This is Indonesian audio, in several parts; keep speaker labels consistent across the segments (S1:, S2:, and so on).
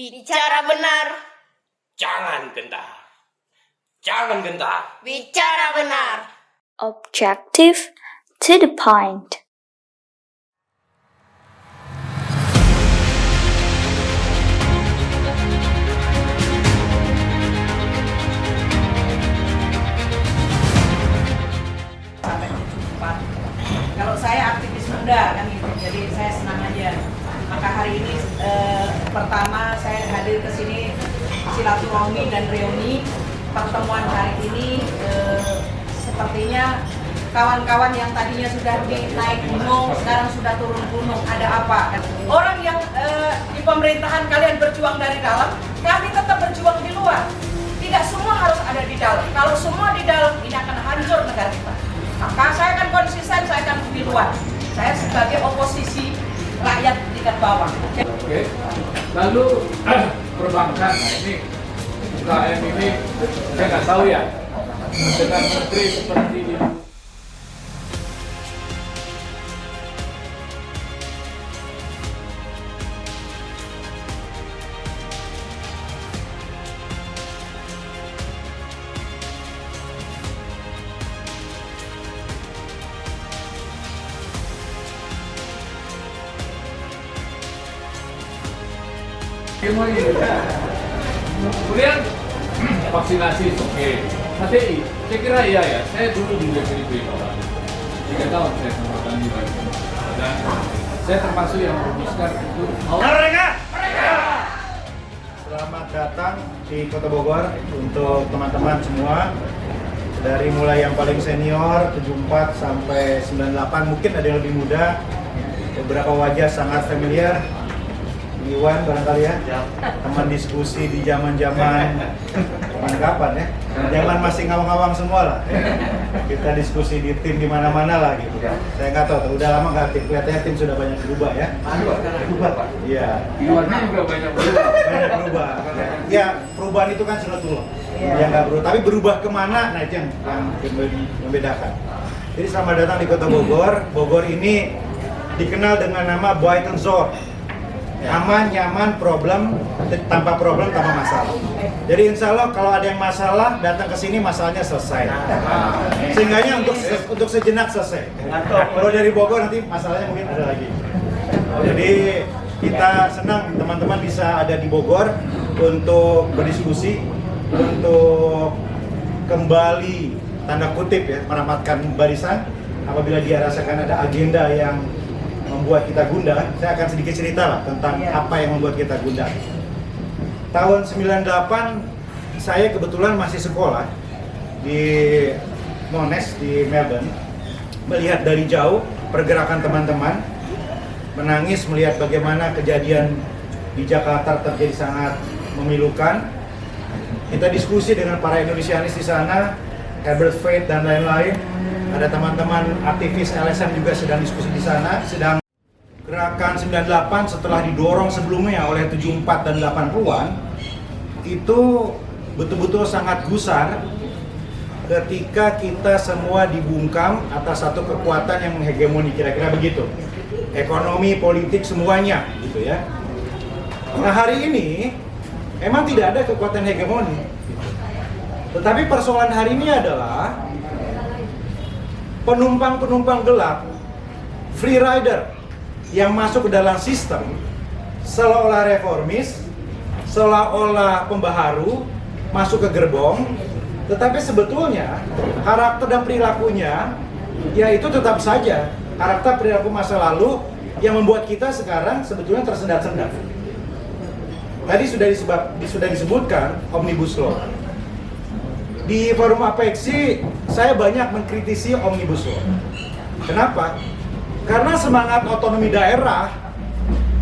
S1: Bicara benar.
S2: Jangan gentar. Jangan gentar.
S1: Bicara benar.
S3: Objective, to the point.
S4: Sampai 74. Kalau saya aktivis muda kan gitu, jadi saya senang aja. Maka hari ini pertama saya hadir ke sini silaturahmi dan reuni. Pertemuan hari ini sepertinya kawan-kawan yang tadinya sudah naik gunung sekarang sudah turun gunung. Ada apa? Orang yang di pemerintahan kalian berjuang dari dalam, kami tetap berjuang di luar. Tidak semua harus ada di dalam. Kalau semua di dalam, ini akan hancur negara kita. Maka saya akan konsisten, saya akan di luar. Saya sebagai oposisi rakyat tingkat bawah.
S5: Oke. Lalu perbankan, nah ini UKM ini saya nggak tahu ya dengan menteri seperti ini. Kemudian vaksinasi oke. HTI, saya kira iya ya. Saya dulu di DPD Kawan. 3 tahun saya sama Dani dan saya termasuk yang merumuskan itu.
S6: Selamat datang di Kota Bogor untuk teman-teman semua. Dari mulai yang paling senior 74 sampai 98, mungkin ada yang lebih muda. Beberapa wajah sangat familiar. Iwan barangkali ya, teman diskusi di zaman kapan ya? Zaman masih ngawang-ngawang semua lah. Kita diskusi di tim di mana-mana lah gitu. Saya nggak tahu, udah lama nggak aktif. Kelihatannya tim sudah banyak berubah ya. Berubah. Iya.
S5: Iwannya juga banyak berubah.
S6: Banyak berubah. Ya perubahan itu kan sunatullah. Ya nggak berubah. Tapi berubah kemana? Nah itu yang membedakan. Jadi selamat datang di Kota Bogor. Bogor ini dikenal dengan nama Brighton Zone. Aman, nyaman, tanpa masalah. Jadi insya Allah kalau ada yang masalah, datang ke sini masalahnya selesai. Sehingganya untuk sejenak selesai. Kalau dari Bogor nanti masalahnya mungkin ada lagi. Jadi kita senang teman-teman bisa ada di Bogor untuk berdiskusi, untuk kembali tanda kutip ya merapatkan barisan apabila dia rasakan ada agenda yang membuat kita gundah. Saya akan sedikit cerita lah tentang apa yang membuat kita gundah. Tahun 98 saya kebetulan masih sekolah di Monash di Melbourne, melihat dari jauh pergerakan teman-teman, menangis melihat bagaimana kejadian di Jakarta terjadi sangat memilukan. Kita diskusi dengan para Indonesianis di sana, Herbert Faith dan lain-lain. Ada teman-teman aktivis LSM juga sedang diskusi di sana, sedang gerakan 98 setelah didorong sebelumnya oleh 74 dan 80-an itu betul-betul sangat gusar ketika kita semua dibungkam atas satu kekuatan yang menghegemoni, kira-kira begitu. Ekonomi, politik, semuanya gitu ya. Nah hari ini emang tidak ada kekuatan hegemoni. Tetapi persoalan hari ini adalah penumpang-penumpang gelap, free rider yang masuk ke dalam sistem seolah-olah reformis, seolah-olah pembaharu, masuk ke gerbong, tetapi sebetulnya karakter dan perilakunya ya itu tetap saja karakter perilaku masa lalu yang membuat kita sekarang sebetulnya tersendat-sendat. Tadi sudah disebutkan Omnibus Law. Di forum Apeksi saya banyak mengkritisi Omnibus Law. Kenapa? Karena semangat otonomi daerah,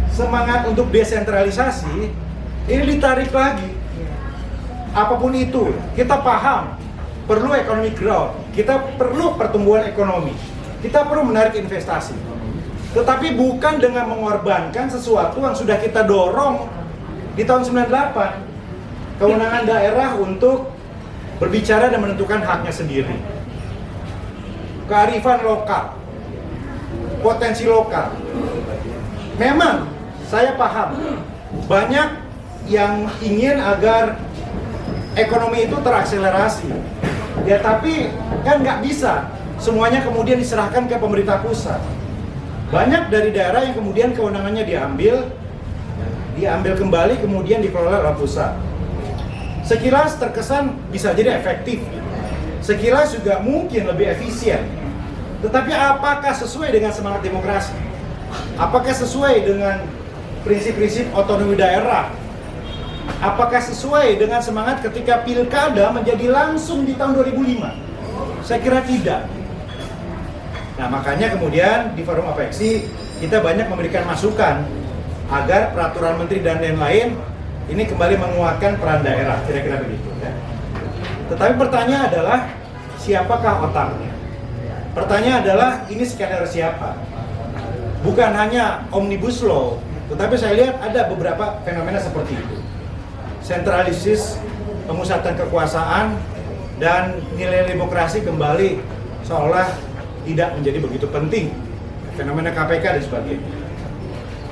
S6: semangat untuk desentralisasi ini ditarik lagi. Apapun itu, kita paham perlu ekonomi growth, kita perlu pertumbuhan ekonomi, kita perlu menarik investasi. Tetapi bukan dengan mengorbankan sesuatu yang sudah kita dorong di tahun 98. Kewenangan daerah untuk berbicara dan menentukan haknya sendiri. Kearifan lokal, potensi lokal. Memang saya paham banyak yang ingin agar ekonomi itu terakselerasi. Ya tapi kan nggak bisa semuanya kemudian diserahkan ke pemerintah pusat. Banyak dari daerah yang kemudian kewenangannya diambil kembali kemudian dikelola oleh pusat. Sekilas terkesan bisa jadi efektif, sekilas juga mungkin lebih efisien. Tetapi apakah sesuai dengan semangat demokrasi? Apakah sesuai dengan prinsip-prinsip otonomi daerah? Apakah sesuai dengan semangat ketika pilkada menjadi langsung di tahun 2005? Saya kira tidak. Nah makanya kemudian di forum Apeksi kita banyak memberikan masukan agar peraturan menteri dan lain-lain ini kembali menguatkan peran daerah, kira-kira begitu ya. Tetapi pertanyaan adalah siapakah otaknya? Pertanyaan adalah ini skenario siapa? Bukan hanya Omnibus Law, tetapi saya lihat ada beberapa fenomena seperti itu. Sentralisis, pemusatan kekuasaan, dan nilai demokrasi kembali seolah tidak menjadi begitu penting. Fenomena KPK dan sebagainya.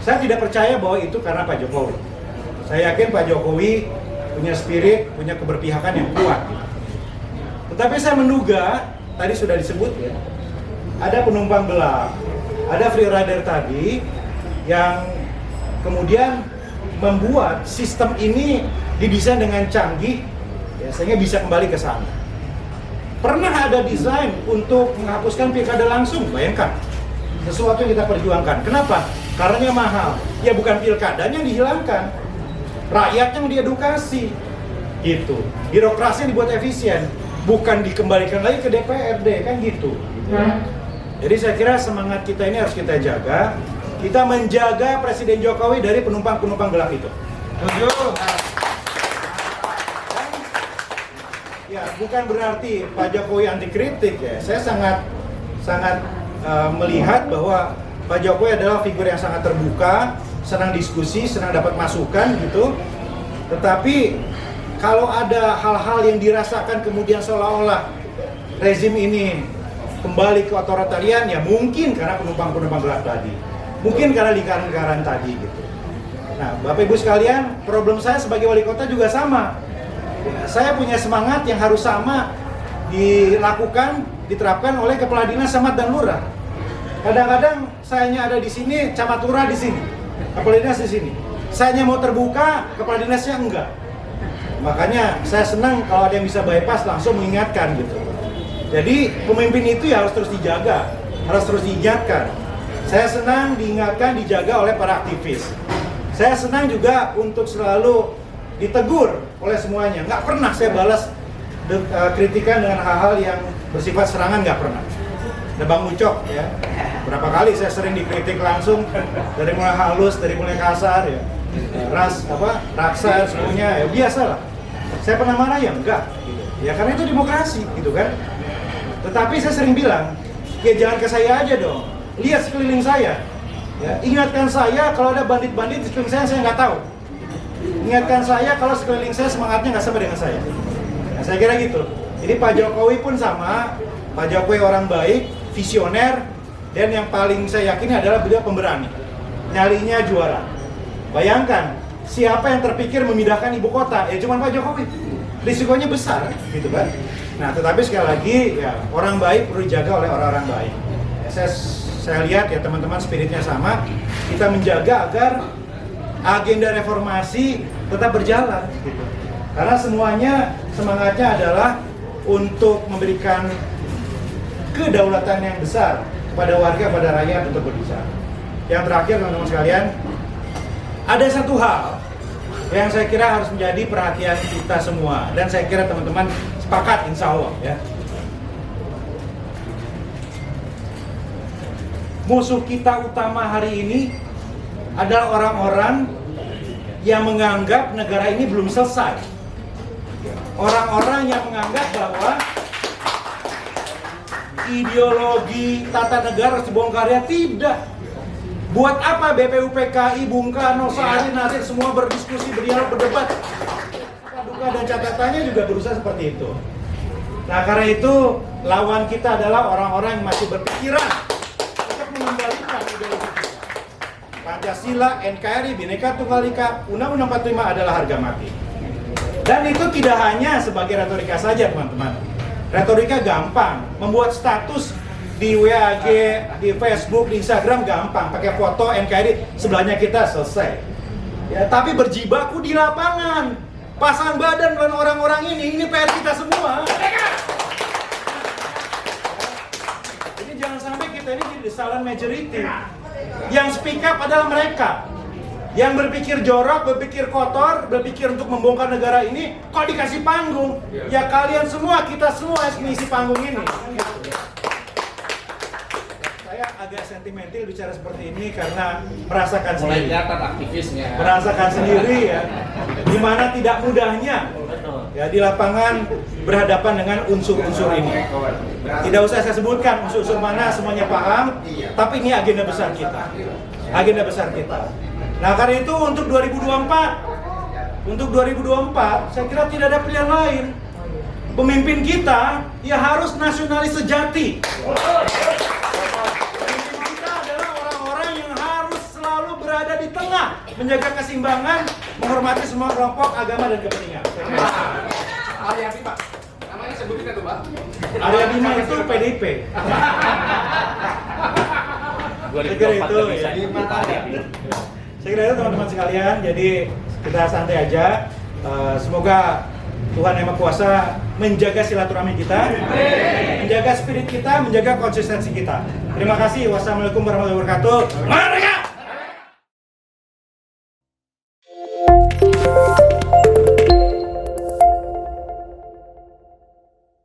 S6: Saya tidak percaya bahwa itu karena Pak Jokowi. Saya yakin Pak Jokowi punya spirit, punya keberpihakan yang kuat. Tetapi saya menduga, tadi sudah disebut ya, ada penumpang gelap, ada free rider tadi yang kemudian membuat sistem ini didesain dengan canggih, ya, sehingga bisa kembali ke sana. Pernah ada desain untuk menghapuskan pilkada langsung, bayangkan. Sesuatu yang kita perjuangkan. Kenapa? Karena mahal. Ya bukan pilkadanya yang dihilangkan, rakyatnya yang diedukasi. Gitu. Birokrasi yang dibuat efisien, bukan dikembalikan lagi ke DPRD, kan gitu. Jadi saya kira semangat kita ini harus kita jaga. Kita menjaga Presiden Jokowi dari penumpang-penumpang gelap itu. Ya, bukan berarti Pak Jokowi anti kritik ya. Saya sangat melihat bahwa Pak Jokowi adalah figur yang sangat terbuka, senang diskusi, senang dapat masukan gitu. Tetapi kalau ada hal-hal yang dirasakan kemudian seolah-olah rezim ini kembali ke otoritarian, ya mungkin karena penumpang-penumpang gelap tadi. Mungkin karena lingkaran-lingkaran tadi gitu. Nah, Bapak Ibu sekalian, problem saya sebagai wali kota juga sama. Saya punya semangat yang harus sama dilakukan, diterapkan oleh kepala dinas, camat dan lurah. Kadang-kadang sayanya ada di sini, camat lurah di sini, kepala dinas di sini. Sayanya mau terbuka, kepala dinasnya enggak. Makanya saya senang kalau ada yang bisa bypass langsung mengingatkan gitu. Jadi pemimpin itu ya harus terus dijaga, harus terus diingatkan. Saya senang diingatkan, dijaga oleh para aktivis. Saya senang juga untuk selalu ditegur oleh semuanya. Nggak pernah saya balas kritikan dengan hal-hal yang bersifat serangan, nggak pernah. Ada Bang Ucok ya, berapa kali saya sering dikritik langsung, dari mulai halus, dari mulai kasar ya, raksa semuanya ya biasa lah. Saya pernah marah ya enggak, gitu. Ya karena itu demokrasi gitu kan. Tetapi saya sering bilang, ya jangan ke saya aja dong, lihat sekeliling saya. Ya, ingatkan saya kalau ada bandit-bandit di sekeliling saya nggak tahu. Ingatkan saya kalau sekeliling saya semangatnya nggak sama dengan saya. Nah, saya kira gitu. Jadi Pak Jokowi pun sama. Pak Jokowi orang baik, visioner, dan yang paling saya yakini adalah beliau pemberani. Nyalinya juara. Bayangkan, siapa yang terpikir memindahkan ibu kota? Ya cuma Pak Jokowi. Risikonya besar, gitu kan. Nah, tetapi sekali lagi, ya orang baik perlu dijaga oleh orang-orang baik. Saya lihat ya teman-teman spiritnya sama. Kita menjaga agar agenda reformasi tetap berjalan gitu. Karena semuanya semangatnya adalah untuk memberikan kedaulatan yang besar kepada warga, pada rakyat untuk berbicara. Yang terakhir teman-teman sekalian, ada satu hal yang saya kira harus menjadi perhatian kita semua, dan saya kira teman-teman sepakat insya Allah ya. Musuh kita utama hari ini adalah orang-orang yang menganggap negara ini belum selesai. Orang-orang yang menganggap bahwa ideologi tata negara harus dibongkar, ya tidak. Buat apa BPUPKI, Bung Karno, Saari, Nasir semua berdiskusi, berdialog, berdebat. Duka dan catatannya juga berusaha seperti itu. Nah karena itu lawan kita adalah orang-orang yang masih berpikiran untuk mengembalikan ideologi kita. Pancasila, NKRI, Bhinneka Tunggal Ika, Undang-Undang 45 adalah harga mati. Dan itu tidak hanya sebagai retorika saja, teman-teman. Retorika gampang, membuat status di WAG, di Facebook, di Instagram gampang, pakai foto NKRI sebelahnya kita, selesai. Ya, tapi berjibaku di lapangan, pasang badan dengan orang-orang ini PR kita semua. Ini jangan sampai kita ini jadi silent majority. Yang speak up adalah mereka. Yang berpikir jorok, berpikir kotor, berpikir untuk membongkar negara ini, kok dikasih panggung? Ya kalian semua, kita semua yang mengisi panggung ini. Saya agak sentimental bicara seperti ini karena merasakan
S5: Mulai
S6: sendiri.
S5: kelihatan aktivisnya.
S6: Merasakan sendiri ya, dimana tidak mudahnya ya di lapangan berhadapan dengan unsur-unsur ini. Tidak usah saya sebutkan unsur-unsur mana, semuanya paham, tapi ini agenda besar kita. Agenda besar kita. Nah, karena itu untuk 2024, saya kira tidak ada pilihan lain. Pemimpin kita ya harus nasionalis sejati. Pemimpin kita adalah orang-orang yang harus selalu berada di tengah, menjaga keseimbangan, menghormati semua kelompok, agama dan kepentingan.
S5: Arya Bima. Namanya sebutin itu, Pak.
S6: Arya Bima itu PDIP. Saya kira itu ya. Saya kira itu teman-teman sekalian. Jadi kita santai aja. Semoga Tuhan Yang Maha Kuasa menjaga silaturahmi kita, menjaga spirit kita, menjaga konsistensi kita. Terima kasih. Wassalamualaikum warahmatullahi wabarakatuh. Merdeka!